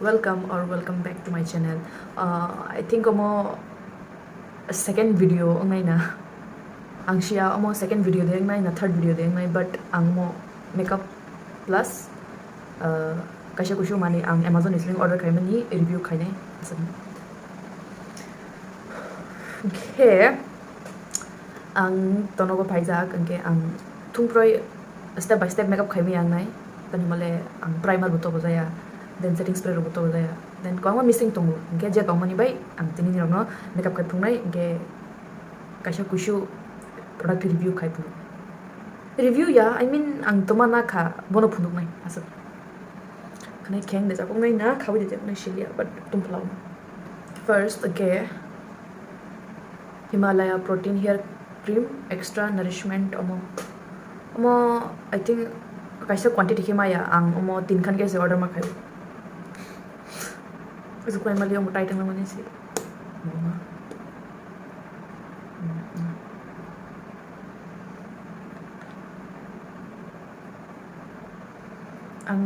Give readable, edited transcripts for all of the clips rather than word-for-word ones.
welcome back to my channel. I think omo second video ongai na angshia omo second video deng nai na third video deng nai but angmo makeup plus kasha kushu mani ang Amazon isling order kai mani review kai nai okay ang tonogo paijak angke ang thungproi step by step makeup kai mi ang nai tan male ang primer buto bojaya then setting spray ro buto bojaya then kongma missing tongu angke je tongmani bai ang tini ni no makeup kai phungnai angke kasha kushu product review kai phung review ya I mean ang tomana kha bono phunduk nai asap kanai kheng de japong nai na khawi de nai shilia but tum plau first okay Himalaya protein hair cream extra nourishment omo I think kaisa quantity himaya ang omo tin khan ke se order ma khai isu koi mali omo tight na mani si ang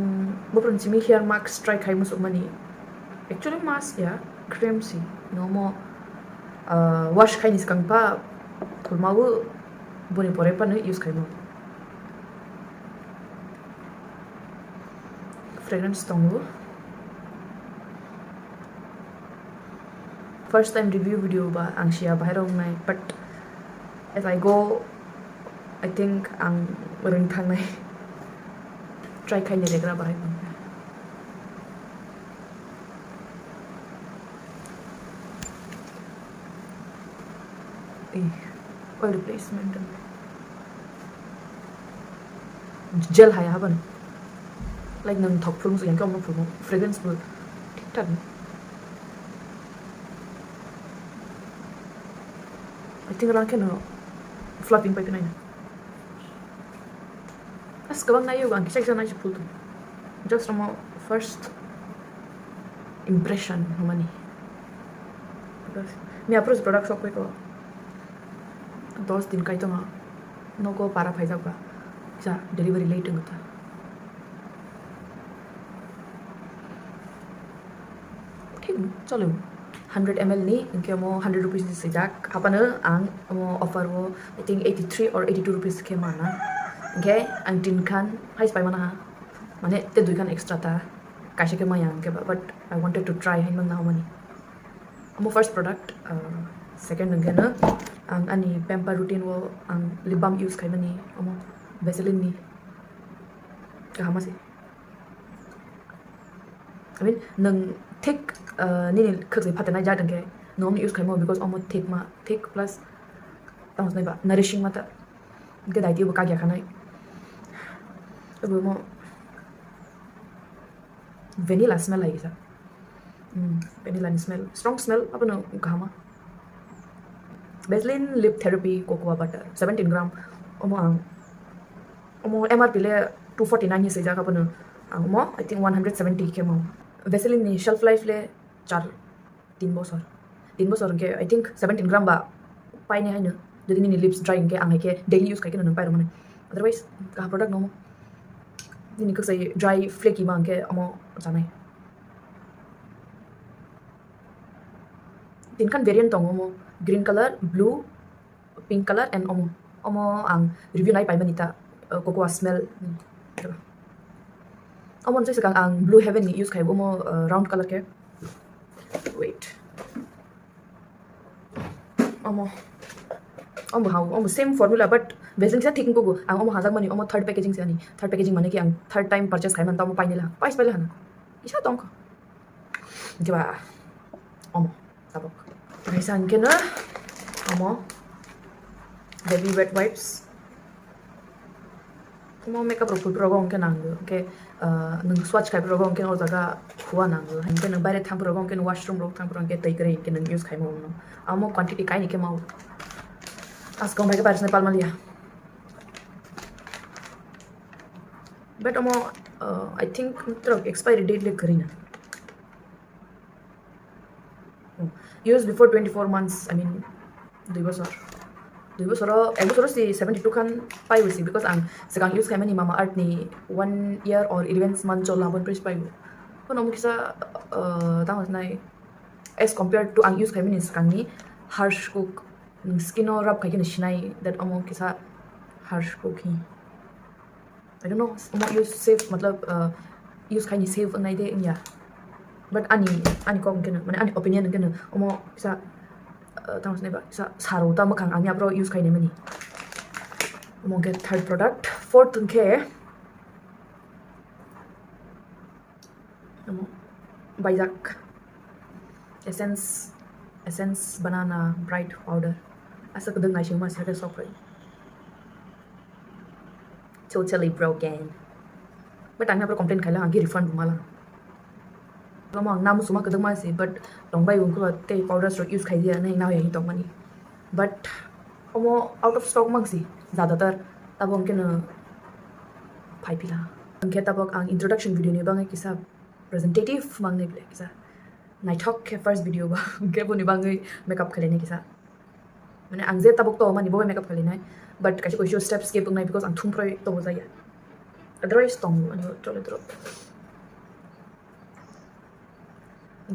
bopron simi hair mask try khai musu mani actually mask ya cream si no mo wash khai nis kang pa kulmawu boni pore pa no use khai mo fragrance tongu first time review video ba angshia bahirong nai but as I go I think ang ring thang nai try khai ne legra bahai oil replacement gel hai haban like nang thok phung su yang ka mo phung fragrance bu thik thak I think ran can flapping pai nai as kabang na yoga ang check na ji phul just from first impression humani because me approach product shop ko 10 दिन kai tonga no ko para phaija ba ja delivery late ngata ठीक चलो 100 ml ni इनके मो 100 rupees से जाक अपन आंग मो offer वो I think 83 or 82 rupees के माना okay ang tin khan high spy mana mane te dui khan extra ta kaise ke mayang ke but I wanted to try hin na mani amo first product second again ang ani pamper routine wo ang lip balm use kai mani amo vaseline ni ka hamase I mean nang thick ni khak se phatana ja dang ke nom use kai mo because amo thick plus tang nai ba nourishing mata ke dai ti ba ka gya khanai abu mo vanilla smell like sa vanilla smell strong smell apano kama Vaseline lip therapy cocoa butter 17 gram omo MRP le 249 se jaga pano omo I think 170 ke mo Vaseline ni shelf life le 3 bosor ke I think 17 gram ba pai ne haina jodi ni lips dry ke ang ke daily use kai ke nan pai ro mane otherwise ka product no mo ni ko sai dry flaky ma ke omo janai tin kan variant tong omo green color blue pink color and omo ang review nai pai manita cocoa smell omo jai sakang ang blue heaven ni use kai omo round color ke wait omo same formula but Vaseline sa thick ko ang omo hazak mani omo third packaging se ani third packaging mane ki ang third time purchase kai man ta omo pai nila pais pala hana isa tong ka diba omo sabok Guys, angke na amo heavy wet wipes mo makeup ro pul progong ke nang ke nang swatch kai progong ke no jaga huwa nang angke nang bare thang progong ke washroom ro thang progong ke tai kare ke nang use khai mo amo quantity kai ni ke mau as kom ke paris nepal malia but amo I think expiry date le karina used before 24 months I mean 2 bosor ego soro si 72 kan pai wisi because ang sekarang use kay mani mama art ni 1 year or 11 months old labon price pai kono mo kisa tang was nai as compared to ang use kami ni skangni harsh cook skin or rub kaya shinai that amo kisa harsh cooking. I don't know amo use safe matlab use kaya safe nai de ya. But ani ko kena mane ani opinion kena amo kisa tang was nai ba kisa saru ta makang ang ya bro use kaya mani. Amo get third product fourth ke amo Bajak essence banana bright powder asa kadang nai shima sa ka sokoi totally broken but ang na complain khaila angi refund mala lamang namu suma kadang ma se but long bai ko te powder so use khai dia nei na ye tong mani but omo out of stock mang si zyadatar tabong ke na phai pila ang ke tabok ang introduction video ni bang kisa representative mang ne kisa nai thok ke first video ba ke boni bangai makeup khale ne kisa mane angje tabok to mani bo makeup khale nai but kachi ko steps ke bung nai because ang thum proi to bozai otherwise tong ani tole tro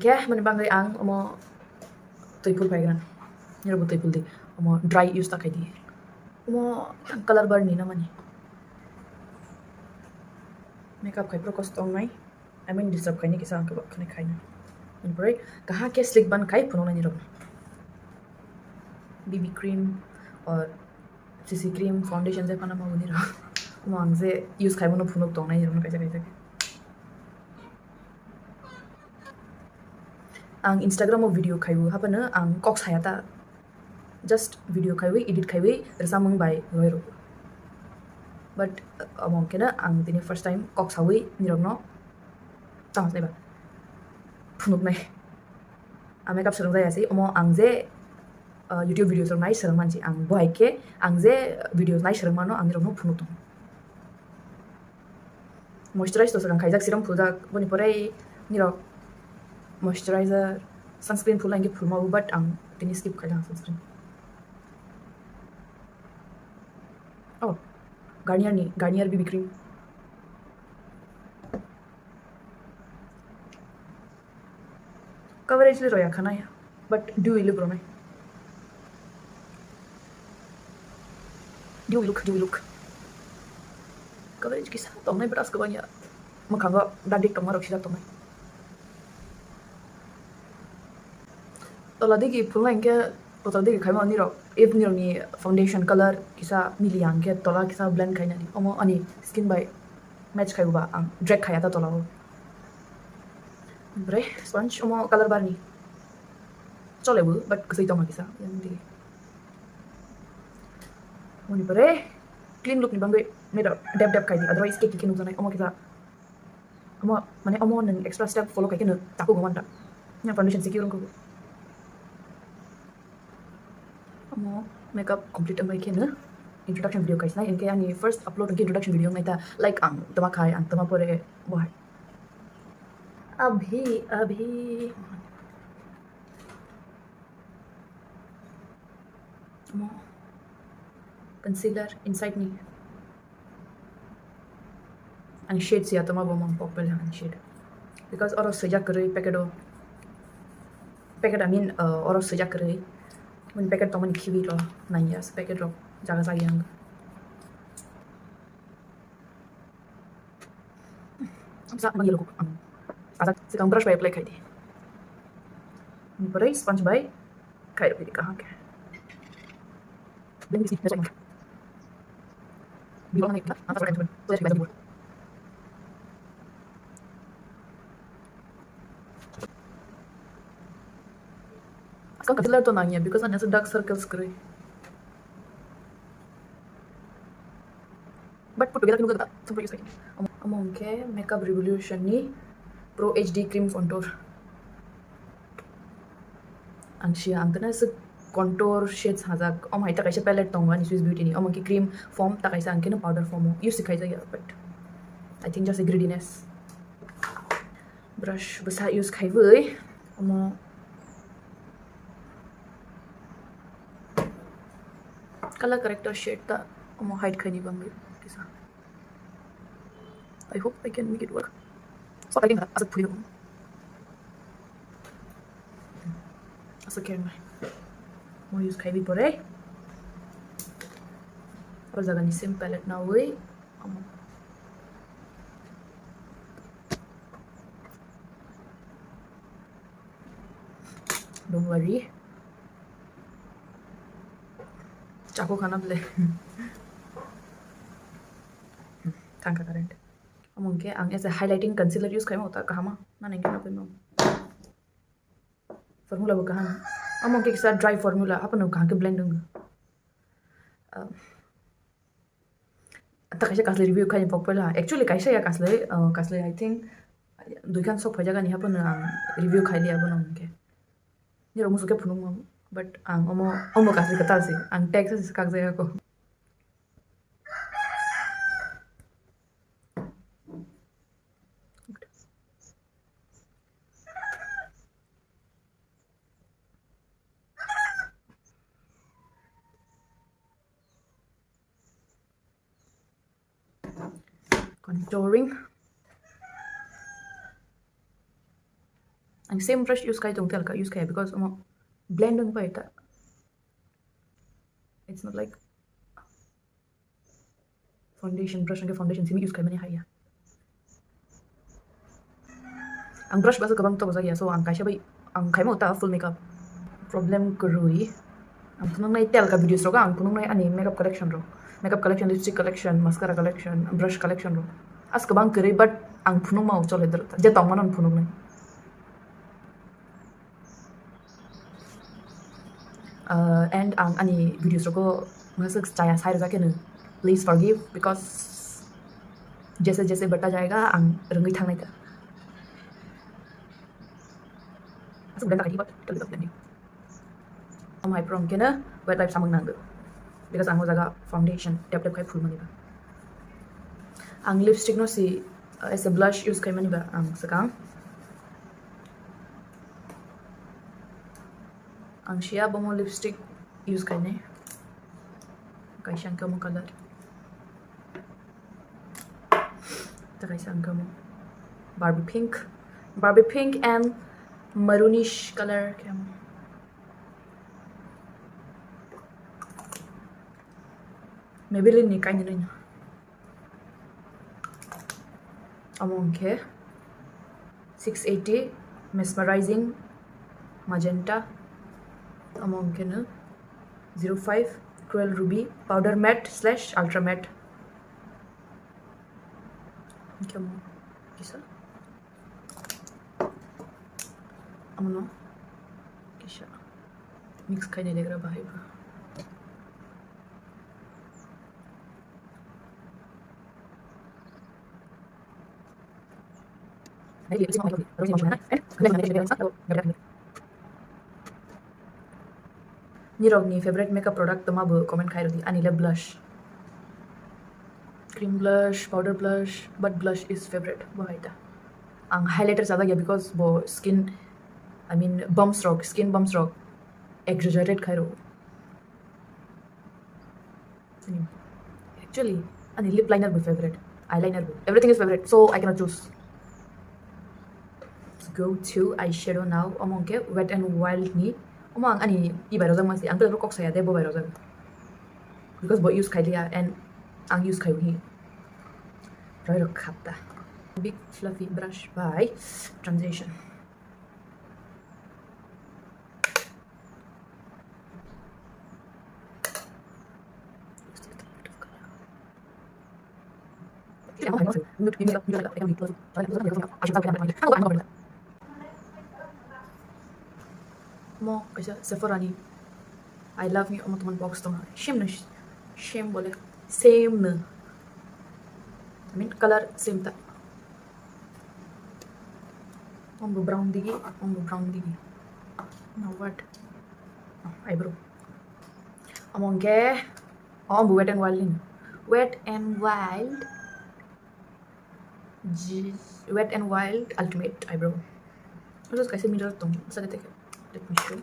ke mane bangai ang omo toipul pai gran ni ro toipul de omo dry use ta khai di omo color bar ni na mani makeup khai pro cost tong nai I mean disturb khai ni kisa ang ka khane khai na Right? कहाँ के slick बन खाई पुनोना नहीं रहा BB cream और CC cream foundation से पना मांगनी रहा मांग से use खाई पुनो पुनोक तो नहीं रहा कैसे आंग Instagram में वीडियो खाई हुआ अपन आंग कॉक्स खाया था just वीडियो खाई हुई edit खाई हुई रसा मंग बाय रोए रो but अमों के ना आंग दिने first time कॉक्स खाई नहीं रहा तामस नहीं बा phunuk nai a makeup serang jaya si omo angje YouTube videos nai serang manji ang boy ke angje videos nai serang mano ang rong phunuk tong moisturize to serang khaijak serum phulja boni porai ni ro moisturizer sunscreen phula nge phulma but ang tini skip khaila sunscreen oh Garnier BB cream coverage le roya khana ya but do we look romai do we look coverage kisa to nai beras kabanya makanga dadik kamar oxida to nai to ladigi phulai ke to ladigi khaima ni ro if ni ni foundation color kisa miliang ke tola kisa blend khaina ni omo ani skin by match khaiba ang drag khaya ta tola Bre, sponge omo color bar ni. Chole bu, but kasi ito magisa. Yan di. Muni bre, clean look ni bangay. Mera dab kay di. Otherwise cake kinung sanay omo kita. Omo mane omo nang extra step follow kay kinu taku gumanda. Yang foundation secure ko. Omo makeup complete ang kinu. Introduction video guys na. Inke ani first upload ang introduction video ngai ta like ang tama kay ang tama pore wah. अभी concealer inside me and shades ya tama bomang purple and shade because oro sejak kare packet I mean oro sejak kare mun packet to man khiwi ro nanya packet ro jaga sayang sa mangi ko Ada sekarang brush by apply kadi. Ini parai sponge by kai pilih कहाँ के. Then bisa macam. Bilang ni kita, apa orang tu? Tu jadi baca. Sekarang concealer tu nanya because ada dark circles kere. But put together kita super use kadi. Among ke makeup revolution ni Pro HD cream contour ang siya ang tanas contour shades hazak om haita kaisa palette tongwa ni Swiss Beauty ni om ki cream form ta kaisa ang kino powder form use sikhai jaya but I think just a greediness brush basa use khai voi om color corrector shade ta om hide khai ni bang kisa I hope I can make it work So I think as a pretty second mau use kai bi pore or jaga ni same palette na oi don't worry चाकू खाना play tangka current mungkin ang as a highlighting concealer use kayak mau tak kahama mana yang kena pemang formula bukan mungkin kisah dry formula apa nu kahang ke blending tak kayak kasih review kayak popular actually kayak ya kasih I think duikan sok pajaga nih apa nu review kayak dia apa mungkin ni orang musuh ke punung but ang omo kasih ketal sih ang Texas kagak saya aku contouring ang same brush use kayak tong tel ka use kayak because blending pa ita it's not like foundation brush ang foundation simi use kayak mani haya ang brush basa kabang to basa ya so ang kasya bay ang kayak mo ta full makeup problem kurui ang punong na tel ka videos ro ka ang punong na ani makeup collection ro makeup collection lipstick collection mascara collection brush collection ro as kabang kuri but ang punong mau chole der je tong manon punong na and ang ani videos ro ko masuk caya sai ra ke please forgive because जैसे जैसे बढ़ता जाएगा ang रंगी thang naita asuk dan tak bot terlibat blending am hai prong kena wet wipe samang nang because ang jaga foundation tap tap kai full mani ba ang lipstick no si as a blush use kai mani ba ang sakang ang shia bomo lipstick use kai ne kai shang ka mo color ta kai shang ka mo Barbie pink and maroonish color kam Maybelline ni kain ni among ke 680 mesmerizing magenta among ke na 05 cruel ruby powder matte / ultra matte kamu kisa amno kisha mix kaine lek raha bhai ba Nirogni favorite makeup product toma bu comment khai rodi anile blush cream blush powder blush but blush is favorite bo haita ang highlighter zyada gya because bo skin I mean skin bumps rock exaggerated khai ro actually ani lip liner bu favorite eyeliner bu everything is favorite so I cannot choose go to eyeshadow now among ke wet and wild ni among ani I bayro jang masi ang pero kok saya de bo bayro jang because bo use khailia and ang use khai hi roi ro khapta big fluffy brush by transition Mo kaisa Sephora ni I love me teman box to shame boleh same na I mean color same ta ombo brown digi now what eyebrow among ke ombo wet and wild wet and wild ultimate eyebrow terus kaisa mirror tong sa let me show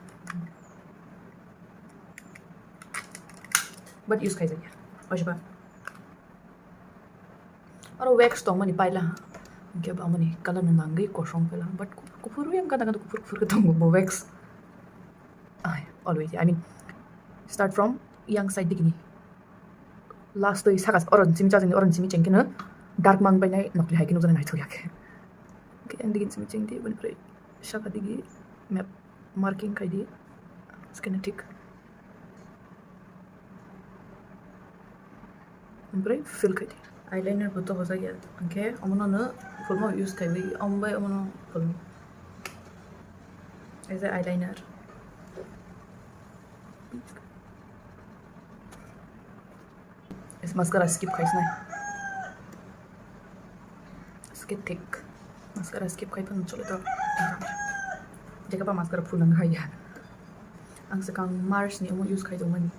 but use kai jaya oshba aro wax to mani paila ke ba mani kala na nangai ko shong pela but kupuru yang kata kata kupur ke tong bo wax always I mean start from yang side digini last to sagas orange simi chajing orange simi chengkina dark mang by nai nokli haikinu jana nai thoyak okay and digin simi chengdi bani pre shaka digi map marking kai di schematic bani fill kai di eyeliner buto hosa ya okay amona na fulma use kai bi ambai amona full as a eyeliner is mascara skip kais nai skip thick mascara skip kai pan chole to jeka pa mascara full nang hai ya ang sakang mars ni amo use kai do mani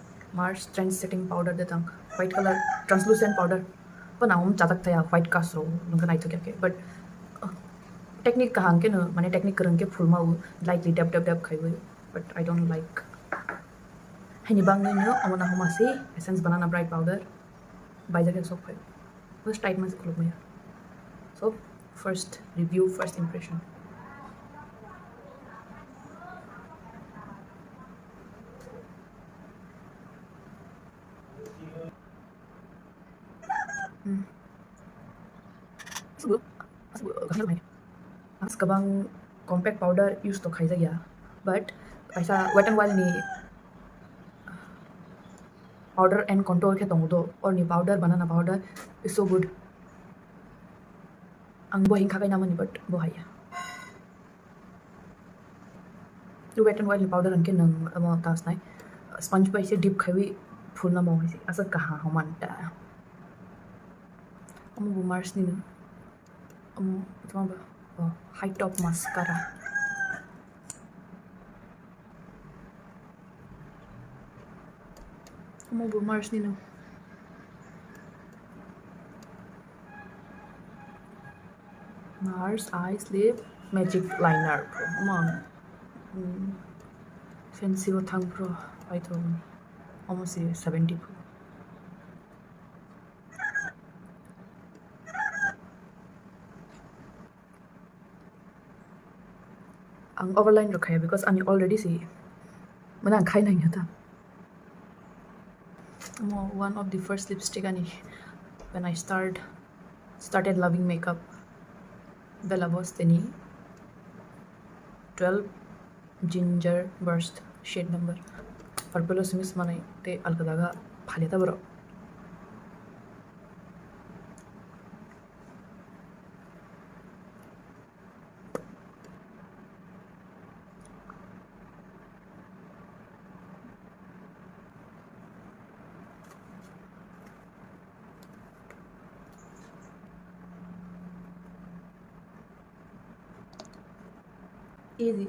mars trend setting powder de tang white color translucent powder pan am chatak thaya white ka so nang nai to ke but technique ka hang ke no mane technique karang ke full ma lightly dab dab dab khai but I don't like hani bang no amona homasi essence banana bright powder by the so far first time mas club mein so first review first impression kabang compact powder use to khai ja but aisa wet and wild ni powder and contour ke tong do or ni powder banana powder is so good ang bohing khakai namani but bohaya to wet and wild ni powder anke nang ama tas nai sponge by se deep khawi full na mo hoisi asa kaha homan ta amu mars ni amu tama high top mascara amu mars ni no Mars eyes lip magic liner pro among fancy wo thang pro I thought almost 70 pro ang overline rakhaya because ani already see mana khai nai hata one of the first lipstick ani when I started loving makeup Bella was teni 12 ginger burst shade number purple simis manai te alkadaga phaleta bro easy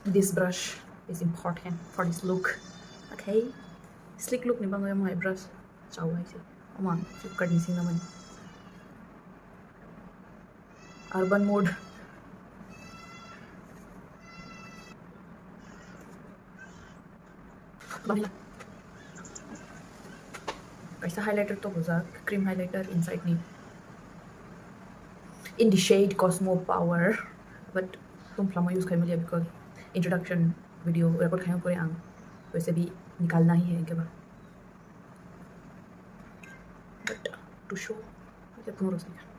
this brush is important for this look okay slick look ni bang my brush chawai se amang flipkart ni sing naman urban mode kaisa highlighter to hoja cream highlighter inside ni in the shade Cosmo Power but तुम फ्लामा use कर मिलिए because introduction video record खाया पूरे आंग वैसे भी निकालना ही है इनके बाद but to show मुझे अपना रोज़